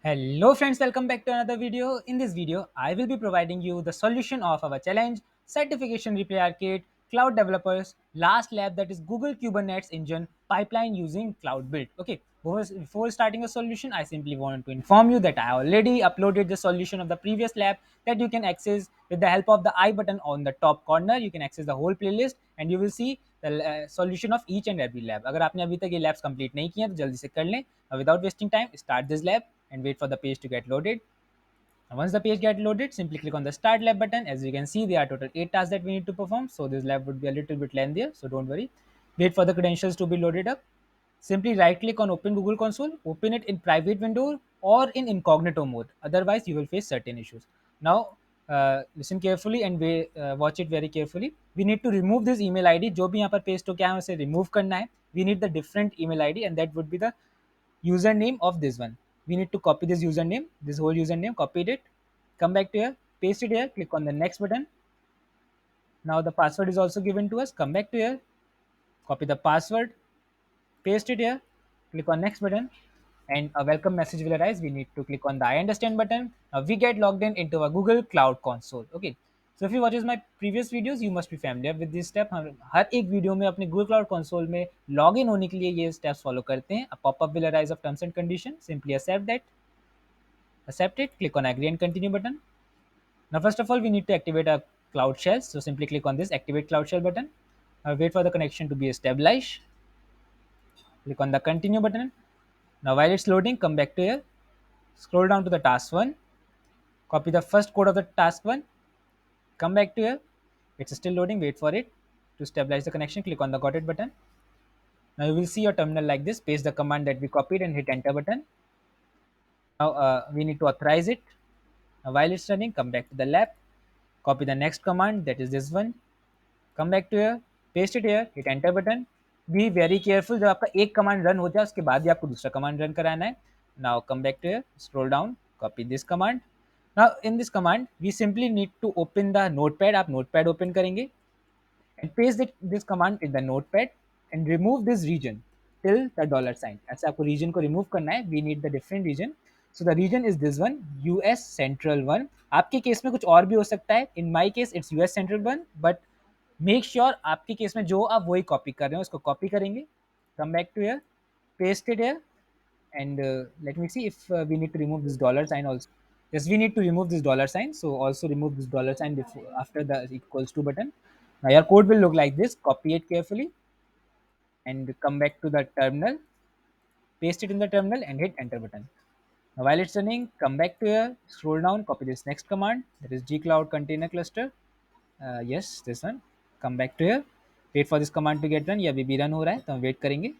Hello friends, welcome back to another video. In this video, I will be providing you the solution of our challenge, Certification Replay Arcade, Cloud Developers, last lab, that is Google Kubernetes Engine Pipeline using Cloud Build. Okay, before starting a solution, I simply want to inform you that I already uploaded the solution of the previous lab that you can access with the help of the I button on the top corner. You can access the whole playlist and you will see the solution of each and every lab. अगर आपने अभी तक ये labs complete नहीं किए हैं तो जल्दी से कर लें. Without wasting time, start this lab and wait for the page to get loaded. And once the page get loaded, simply click on the start lab button. As you can see, there are total 8 tasks that we need to perform. So this lab would be a little bit lengthier. So don't worry. Wait for the credentials to be loaded up. Simply right click on open Google console, open it in private window or in incognito mode. Otherwise, you will face certain issues. Now, listen carefully and watch it very carefully. We need to remove this email ID. जो भी यहाँ पर paste हो क्या है उसे remove करना है. We need the different email ID and that would be the username of this one. We need to copy this username, this whole username, copied it, come back to here, paste it here, click on the next button. Now the password is also given to us. Come back to here, copy the password, paste it here, click on next button, and a welcome message will arise. We need to click on the I understand button. Now we get logged in into a Google Cloud Console. Okay. So if you watches my previous videos, you must be familiar with this step. हम हर एक video में अपने Google Cloud Console में log in होने के लिए ये steps follow करते हैं. A pop-up will arise of terms and conditions. Simply accept it, click on agree and continue button. Now first of all, we need to activate our Cloud Shell. So simply click on this activate Cloud Shell button. Wait for the connection to be established. Click on the continue button. Now while it's loading, come back to here. Scroll down to the task 1. Copy the first code of the task 1. Come back to here. It's still loading. Wait for it to stabilize the connection. Click on the got it button. Now you will see your terminal like this. Paste the command that we copied and hit enter button. Now we need to authorize it. Now while it's running, come back to the lab. Copy the next command, that is this one. Come back to here, paste it here, hit enter button. Be very careful, जब आपका एक command run हो जाए उसके बाद ही आपको दूसरा command run कराना है. Now come back to here, scroll down, copy this command. Now in this command we simply need to open the notepad. आप notepad open करेंगे and paste this command in the notepad and remove this region till the dollar sign. ऐसे आपको region को remove करना है. We need the different region. So the region is this one, US Central 1. आपके case में कुछ और भी हो सकता है. In my case it's US Central 1, but make sure आपके केस में जो आप वही कॉपी कर रहे हो उसको कॉपी करेंगे. Come back to here, paste it here and let me see if we need to remove this dollar sign also. Yes, we need to remove this dollar sign, so also remove this dollar sign before after the equals to button. Now your code will look like this. Copy it carefully and come back to the terminal, paste it in the terminal and hit enter button. Now while it's running, come back to here, scroll down, copy this next command, that is gcloud container cluster. Yes, this one. Come back to here, wait for this command to get run. ये अभी भी run हो रहा है तो हम wait करेंगे.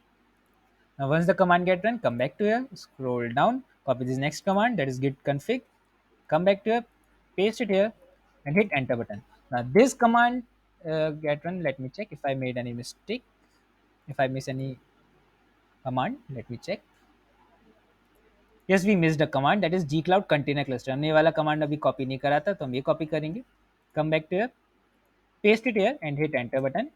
Now once the command get run, come back to here, scroll down, copy this next command, that is git config. Come back to here, paste it here and hit enter button. Now this command get run. Let me check if I made any mistake. If I miss any command, let me check. Yes, we missed a command, that is gcloud container cluster. हमने ये वाला command अभी copy नहीं करा था तो हम ये copy करेंगे. Come back to here, paste it here and hit enter button.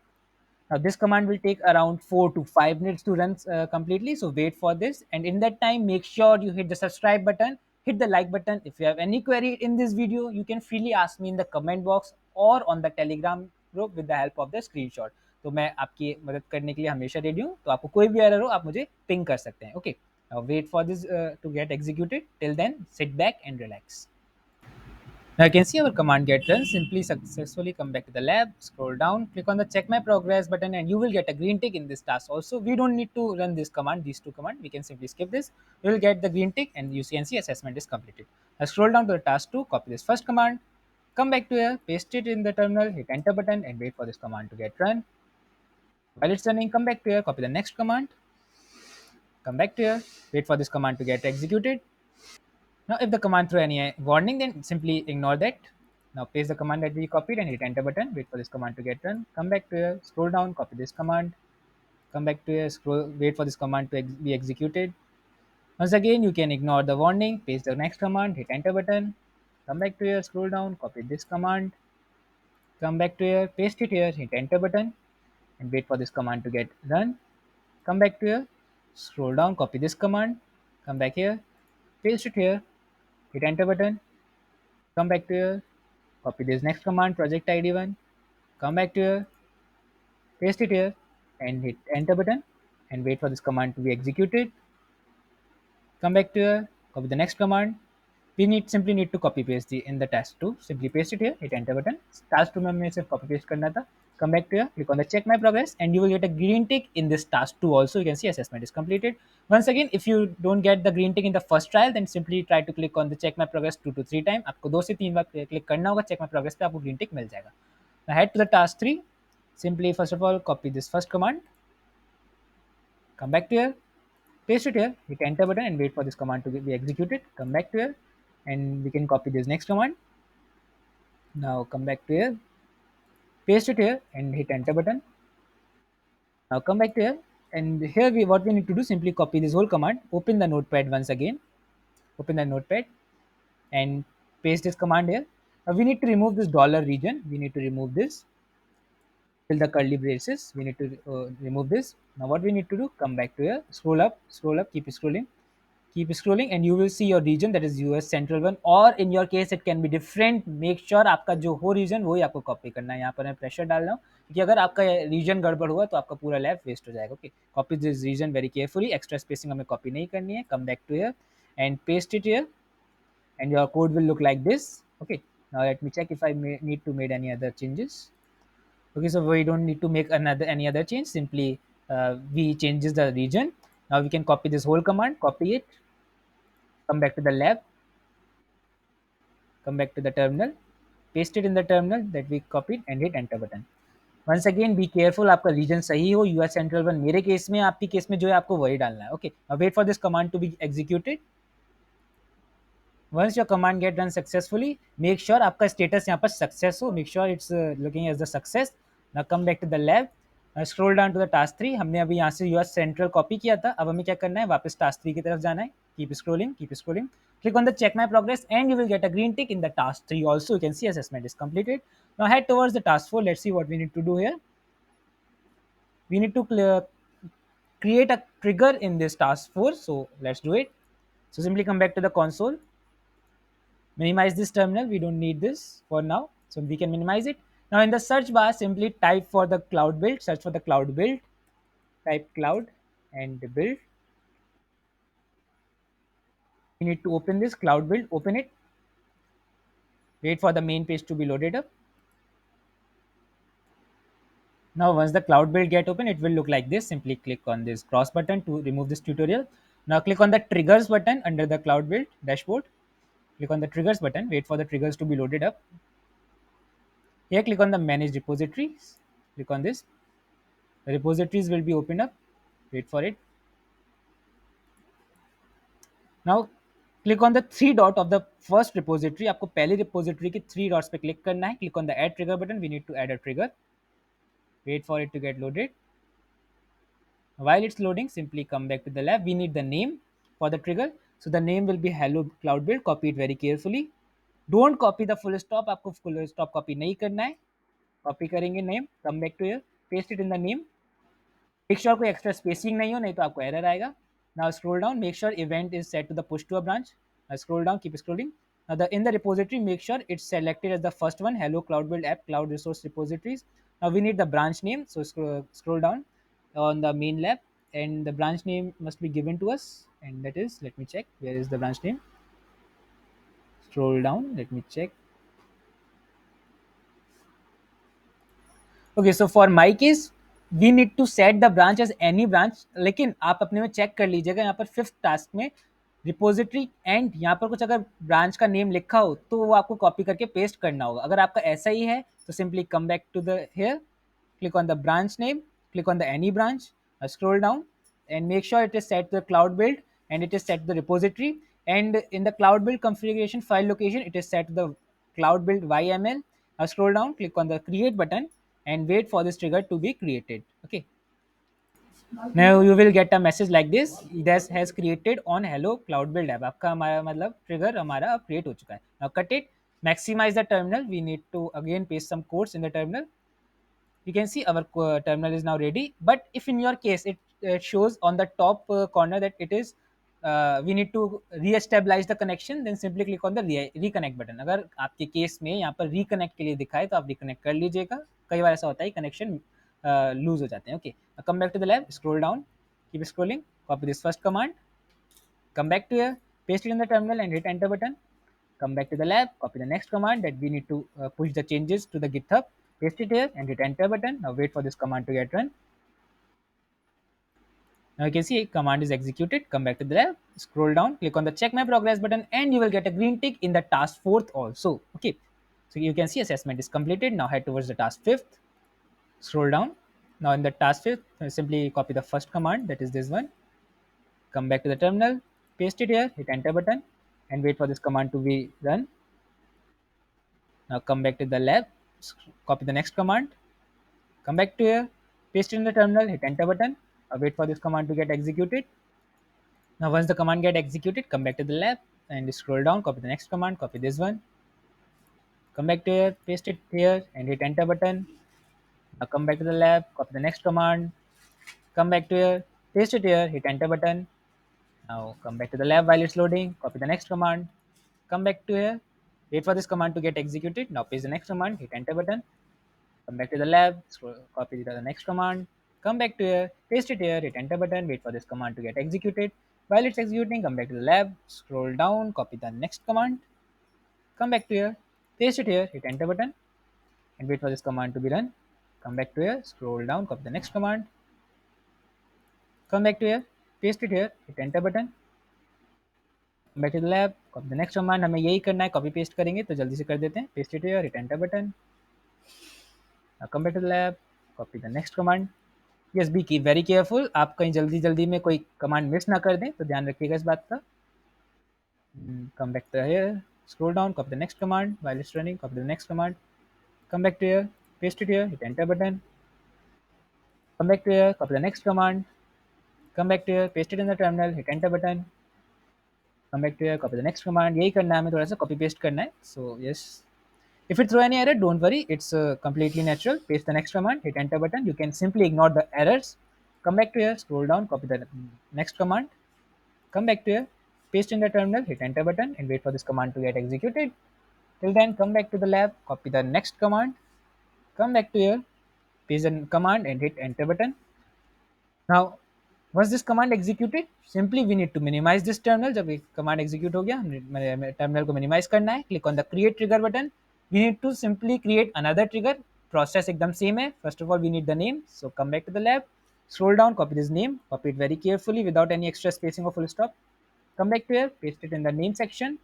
Now this command will take around 4 to 5 minutes to run completely. So wait for this, and in that time, make sure you hit the subscribe button, hit the like button. If you have any query in this video, you can freely ask me in the comment box or on the Telegram group with the help of the screenshot. तो मैं आपकी मदद करने के लिए हमेशा ready हूँ. तो आपको कोई भी एरर हो आप मुझे पिंग कर सकते हैं. Okay, now wait for this to get executed. Till then, sit back and relax. Now you can see our command get run. Simply successfully come back to the lab, scroll down, click on the check my progress button and you will get a green tick in this task also. We don't need to run this command, these two commands. We can simply skip this. We will get the green tick and you can see assessment is completed. Now scroll down to the task 2, copy this first command, come back to here, paste it in the terminal, hit enter button and wait for this command to get run. While it's running, come back to here, copy the next command, come back to here, wait for this command to get executed. Now, if the command throw any warning, then simply ignore that. Now, paste the command that we copied and hit enter button. Wait for this command to get run. Come back to here, scroll down, copy this command. Come back to here, scroll, wait for this command to be executed. Once again, you can ignore the warning, paste the next command, hit enter button. Come back to here, scroll down, copy this command. Come back to here, paste it here, hit enter button, and wait for this command to get run. Come back to here, scroll down, copy this command. Come back to here, paste it here, hit enter button, and wait for this command to get run. Come back to here, scroll down, copy this command. Come back to here, paste it here, hit enter button, and wait for this command to get run. Come back to here, scroll down, copy this command. Come back here, paste it here, hit enter button, come back to here, copy this next command, project ID one, come back to here, paste it here, and hit enter button, and wait for this command to be executed. Come back to here, copy the next command. We simply need to copy paste the in the task 2. Simply paste it here, hit enter button. Task 2 में हमें सिर्फ copy paste करना था. Come back to here, click on the check my progress, and you will get a green tick in this task 2 also. You can see assessment is completed. Once again, if you don't get the green tick in the first trial, then simply try to click on the check my progress 2 to 3 times. आपको 2 से 3 बार click करना होगा check my progress पे, आपको green tick मिल जाएगा. Now head to the task 3. Simply first of all copy this first command. Come back to here, paste it here, hit enter button, and wait for this command to be executed. Come back to here, and we can copy this next command. Now come back to here, paste it here, and hit enter button. Now come back to here, and here what we need to do, simply copy this whole command, open the notepad once again, open the notepad, and paste this command here. Now we need to remove this dollar region, we need to remove this, fill the curly braces, we need to remove this. Now what we need to do, come back to here, scroll up, keep scrolling, and you will see your region, that is US central one, or in your case it can be different. Make sure आपका जो हो reason वही आपको copy करना है. यहाँ पर मैं प्रेशर डाल रहा हूँ क्योंकि अगर आपका रीजन गड़बड़ हुआ तो आपका पूरा लैब वेस्ट हो जाएगा. Okay, copy this region very carefully, extra spacing हमें कॉपी नहीं करनी है. Come back to here and paste it here, and your code will look like this. Okay, now let me check if I need to make any other changes. Okay, so we don't need to make any other change, simply we changes the region. Now we can copy this whole command, copy it, come back to the lab, come back to the terminal, paste it in the terminal that we copied, and hit enter button. Once again be careful, आपका reason सही हो, US central one मेरे case में, आपकी case में जो है आपको वही डालना है. Okay, wait for this command to be executed. Once your command get run successfully, make sure आपका status यहाँ पर success हो, make sure it's looking as the success. Now come back to the lab, scroll down to the task 3. हमने अभी यहाँ से US central copy किया था, अब हमें क्या करना है, वापस task 3 की तरफ जाना है. Keep scrolling, click on the check my progress, and you will get a green tick in the task 3 also. You can see assessment is completed. Now head towards the task 4. Let's see what we need to do here. We need to create a trigger in this task 4, so let's do it. So simply come back to the console, minimize this terminal, we don't need this for now, so we can minimize it. Now in the search bar, simply type for the cloud build, search for the cloud build, type cloud and build. You need to open this cloud build, open it, wait for the main page to be loaded up. Now once the cloud build get open, it will look like this. Simply click on this cross button to remove this tutorial. Now click on the triggers button under the cloud build dashboard, click on the triggers button, wait for the triggers to be loaded up. Here click on the manage repositories, click on this, the repositories will be opened up, wait for it. Now click on the 3 dot of the first repository. आपको पहली repository की 3 dots पे click करना है. Click on the add trigger button, we need to add a trigger, wait for it to get loaded. While it's loading, simply come back to the lab. We need the name for the trigger, so the name will be hello cloud build. Copy it very carefully, don't copy the full stop, आपको full stop copy नहीं करना है. Copy करेंगे name, come back to here, paste it in the name. Make sure कोई extra spacing नहीं हो, नहीं तो आपको error आएगा. Now scroll down, make sure event is set to the push to a branch. Now scroll down, keep scrolling. Now in the repository, make sure it's selected as the first one, hello cloud build app cloud resource repositories. Now we need the branch name, so scroll down on the main lab, and the branch name must be given to us, and that is, let me check, where is the branch name? Scroll down, let me check. Okay, so for my case we need to set the branch as any branch, लेकिन आप अपने में check कर लीजिएगा, यहाँ पर 5th task में repository and यहाँ पर कुछ अगर ब्रांच का नेम लिखा हो तो वो आपको कॉपी करके पेस्ट करना होगा. अगर आपका ऐसा ही है तो simply come back to the here, click on the branch name, click on the any branch, scroll down and make sure it is set to the cloud build and it is set to the repository, and in the cloud build configuration file location it is set to the cloud build yml. Scroll down, click on the create button and wait for this trigger to be created. Okay, now you will get a message like this, this has created on hello cloud build app. आपका हमारा मतलब trigger हमारा अब create हो चुका है. Now cut it, maximize the terminal, we need to again paste some codes in the terminal. You can see our terminal is now ready, but if in your case it shows on the top corner that it is we need to re-establish the connection, then simply click on the reconnect button. अगर आपके case में यहाँ पर reconnect के लिए दिखाए तो आप reconnect कर लीजिएगा. कई बार ऐसा होता है connection lose हो जाते हैं. Okay, now come back to the lab, scroll down, keep scrolling, copy this first command, come back to here, paste it in the terminal and hit enter button. Come back to the lab, copy the next command that we need to push the changes to the GitHub, paste it here and hit enter button. Now wait for this command to get run. Now you can see command is executed. Come back to the lab, scroll down, click on the check my progress button, and you will get a green tick in the task fourth also. Okay, so you can see assessment is completed. Now head towards the task fifth, scroll down. Now in the task fifth, simply copy the first command, that is this one. Come back to the terminal, paste it here, hit enter button, and wait for this command to be run. Now come back to the lab, copy the next command, come back to here, paste it in the terminal, hit enter button, wait for this command to get executed. Now once the command get executed, come back to the lab and scroll down, copy the next command, copy this one, come back to here, paste it here and hit enter button. Now come back to the lab, copy the next command, come back to here, paste it here, hit enter button. Now come back to the lab while it's loading, copy the next command, come back to here, wait for this command to get executed. Now paste the next command, hit enter button, come back to the lab, copy the next command, come back to here, paste it here, hit enter button, wait for this command to get executed. While it's executing, come back to the lab, scroll down, copy the next command, come back to here, paste it here, hit enter button, and wait for this command to be run. Come back to here, scroll down, copy the next command, come back to here, paste it here, hit enter button, come back to the lab, copy the next command. हमें यही करना है, copy paste करेंगे तो जल्दी से कर देते हैं. Paste it here, hit enter button. Now come back to the lab, copy the next command. Yes, be very careful. आप कहीं जल्दी जल्दी में कोई कमांड मिस ना कर दें, तो ध्यान रखिएगा इस बात का. Come back to here, scroll down, copy the next command while it's running, copy the next command, come back to here, paste it here, hit enter button, come back to here, copy the next command, come back to here, paste it in the terminal, hit enter button, come back to here, copy the next command. यही करना है, हमें थोड़ा सा copy paste करना है. So yes, if it throw any error, don't worry, it's completely natural. Paste the next command, hit enter button. You can simply ignore the errors. Come back to here, scroll down, copy the next command, come back to here, paste in the terminal, hit enter button, and wait for this command to get executed. Till then, come back to the lab, copy the next command, come back to here, paste the command, and hit enter button. Now, once this command executed, simply we need to minimize this terminal. जब ये command execute हो गया, हमें terminal को minimize करना है. Click on the create trigger button. We need to simply create another trigger. Process एकदम same है. First of all, we need the name. So come back to the lab, scroll down, copy this name, copy it very carefully without any extra spacing or full stop. Come back to here, paste it in the name section,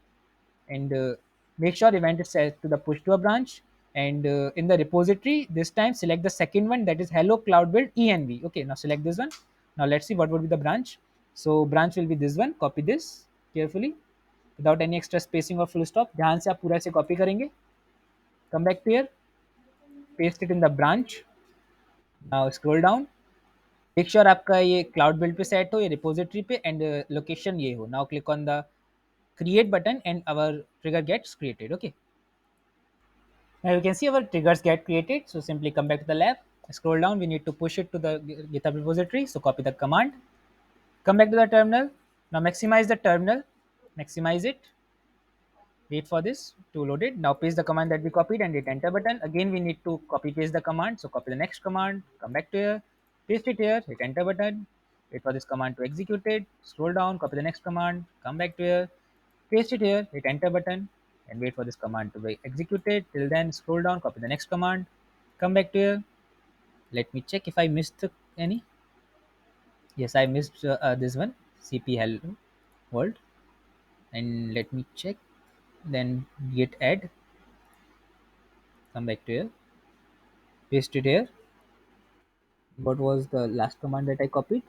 and make sure event is set to the push to a branch. And in the repository, this time select the second one, that is hello cloud build env. Okay, now select this one. Now let's see what would be the branch. So branch will be this one. Copy this carefully without any extra spacing or full stop. ध्यान से आप पूरा से copy करेंगे. Come back to here, paste it in the branch. Now scroll down. Make sure आपका ये cloud build पे set हो, ये repository पे, and location ये हो. Now click on the create button and our trigger gets created. Okay, now you can see our triggers get created. So simply come back to the lab, scroll down, we need to push it to the GitHub repository. So copy the command, come back to the terminal. Now maximize the terminal, maximize it, wait for this to load it. Now paste the command that we copied and hit enter button. Again we need to copy paste the command. So copy the next command, come back to here, paste it here, hit enter button, wait for this command to execute it, scroll down, copy the next command, come back to here, paste it here, hit enter button, and wait for this command to be executed. Till then, scroll down, copy the next command, come back to here. Let me check if I missed any. Yes, I missed this one, cp hello world. And let me check. Then git add, come back to here, paste it here. What was the last command that I copied?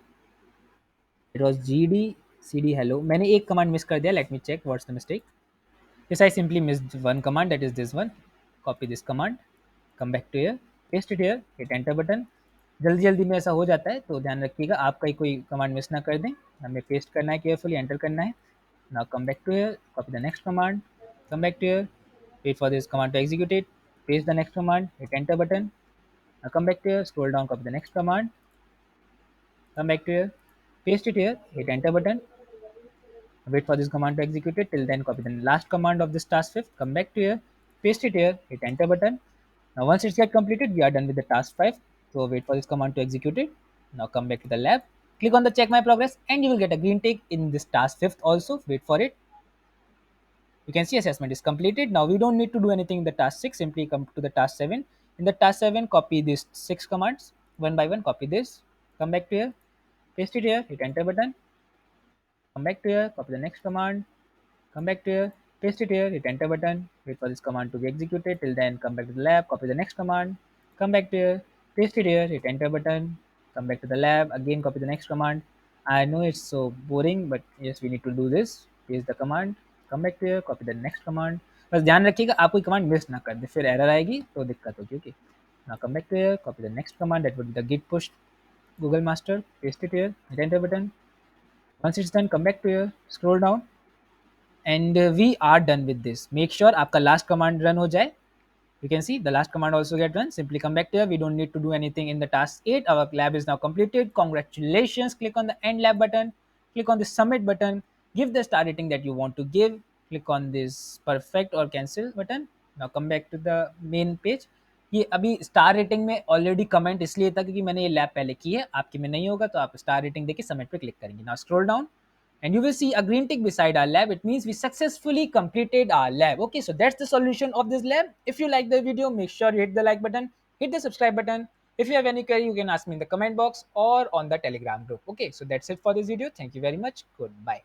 It was gd cd hello. मैंने एक command miss कर दिया. Let me check what's the mistake. Yes, I simply missed one command, that is this one. Copy this command, come back to here, paste it here, hit enter button. जल्दी जल्दी में ऐसा हो जाता है तो ध्यान रखिएगा आप कहीं कोई कमांड मिस ना कर दें. हमें पेस्ट करना है, केयरफुली एंटर करना है. Now come back to here, copy the next command, come back to here, wait for this command to execute it, paste the next command, hit enter button. Now come back to here, scroll down, copy the next command, come back to here, paste it here, hit enter button. Wait for this command to execute it. Till then, copy the last command of this task fifth. Come back to here, paste it here, hit enter button. Now once it's get completed, we are done with the task 5. So wait for this command to execute it. Now come back to the lab, click on the check my progress, and you will get a green tick in this task fifth also. Wait for it. You can see assessment is completed. Now we don't need to do anything in the task 6. Simply come to the task 7. In the task 7, copy these 6 commands one by one. Copy this. Come back to here, paste it here, hit enter button. Come back to here, copy the next command. Come back to here, paste it here, hit enter button, wait for this command to be executed. Till then, come back to the lab, copy the next command, come back to here, paste it here, hit enter button, come back to the lab, again copy the next command. I know it's so boring, but yes, we need to do this. Paste the command, come back to here, copy the next command. बस ध्यान रखिएगा आप कोई command miss ना कर दे, फिर error आएगी तो दिक्कत होगी. Okay, now come back to here, copy the next command, that would be the git push google master, paste it here, hit enter button. Once it's done, come back to here, scroll down, and we are done with this. Make sure आपका last command run हो जाए. You can see the last command also get run. Simply come back here. We don't need to do anything in the task 8. Our lab is now completed. Congratulations. Click on the end lab button. Click on the submit button. Give the star rating that you want to give. Click on this perfect or cancel button. Now come back to the main page. ये अभी star rating में already comment इसलिए था क्योंकि मैंने ये lab पहले की है. आपकी में नहीं होगा तो आप स्टार रेटिंग देके सबमिट पे क्लिक करेंगे. Now scroll down and you will see a green tick beside our lab. It means we successfully completed our lab. Okay, so that's the solution of this lab. If you like the video, make sure you hit the like button, hit the subscribe button. If you have any query, you can ask me in the comment box or on the Telegram group. Okay, so that's it for this video. Thank you very much. Goodbye.